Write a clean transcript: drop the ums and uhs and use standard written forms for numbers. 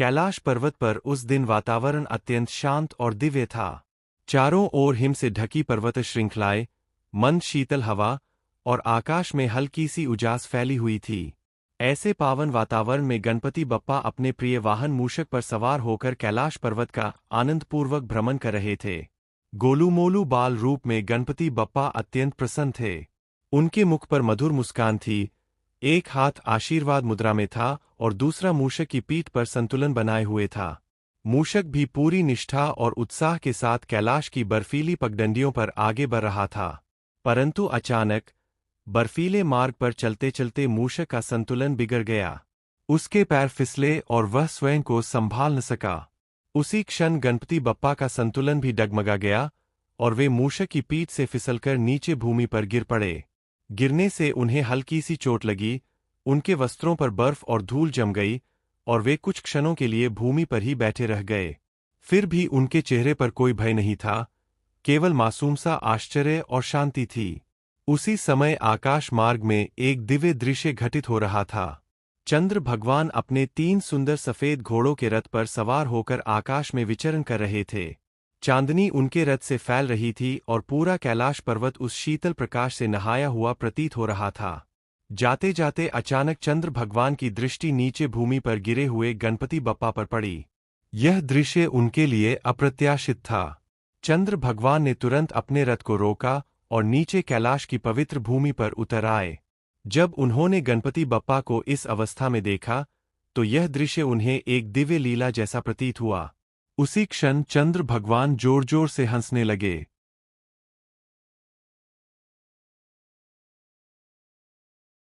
कैलाश पर्वत पर उस दिन वातावरण अत्यंत शांत और दिव्य था। चारों ओर हिम से ढकी पर्वत श्रृंखलाएं, मंद शीतल हवा और आकाश में हल्की सी उजास फैली हुई थी। ऐसे पावन वातावरण में गणपति बप्पा अपने प्रिय वाहन मूषक पर सवार होकर कैलाश पर्वत का आनंदपूर्वक भ्रमण कर रहे थे। गोलूमोलू बाल रूप में गणपति बप्पा अत्यंत प्रसन्न थे। उनके मुख पर मधुर मुस्कान थी। एक हाथ आशीर्वाद मुद्रा में था और दूसरा मूषक की पीठ पर संतुलन बनाए हुए था। मूषक भी पूरी निष्ठा और उत्साह के साथ कैलाश की बर्फीली पगडंडियों पर आगे बढ़ रहा था। परंतु अचानक बर्फीले मार्ग पर चलते चलते मूषक का संतुलन बिगड़ गया। उसके पैर फिसले और वह स्वयं को संभाल न सका। उसी क्षण गणपति बप्पा का संतुलन भी डगमगा गया और वे मूषक की पीठ से फिसलकर नीचे भूमि पर गिर पड़े। गिरने से उन्हें हल्की सी चोट लगी, उनके वस्त्रों पर बर्फ और धूल जम गई और वे कुछ क्षणों के लिए भूमि पर ही बैठे रह गए। फिर भी उनके चेहरे पर कोई भय नहीं था, केवल मासूम सा आश्चर्य और शांति थी। उसी समय आकाश मार्ग में एक दिव्य दृश्य घटित हो रहा था। चंद्र भगवान अपने 3 सुंदर सफेद घोड़ों के रथ पर सवार होकर आकाश में विचरण कर रहे थे। चांदनी उनके रथ से फैल रही थी और पूरा कैलाश पर्वत उस शीतल प्रकाश से नहाया हुआ प्रतीत हो रहा था। जाते जाते अचानक चंद्र भगवान की दृष्टि नीचे भूमि पर गिरे हुए गणपति बप्पा पर पड़ी। यह दृश्य उनके लिए अप्रत्याशित था। चंद्र भगवान ने तुरंत अपने रथ को रोका और नीचे कैलाश की पवित्र भूमि पर उतर आए। जब उन्होंने गणपति बप्पा को इस अवस्था में देखा, तो यह दृश्य उन्हें एक दिव्य लीला जैसा प्रतीत हुआ। उसी क्षण चंद्र भगवान जोर जोर से हंसने लगे।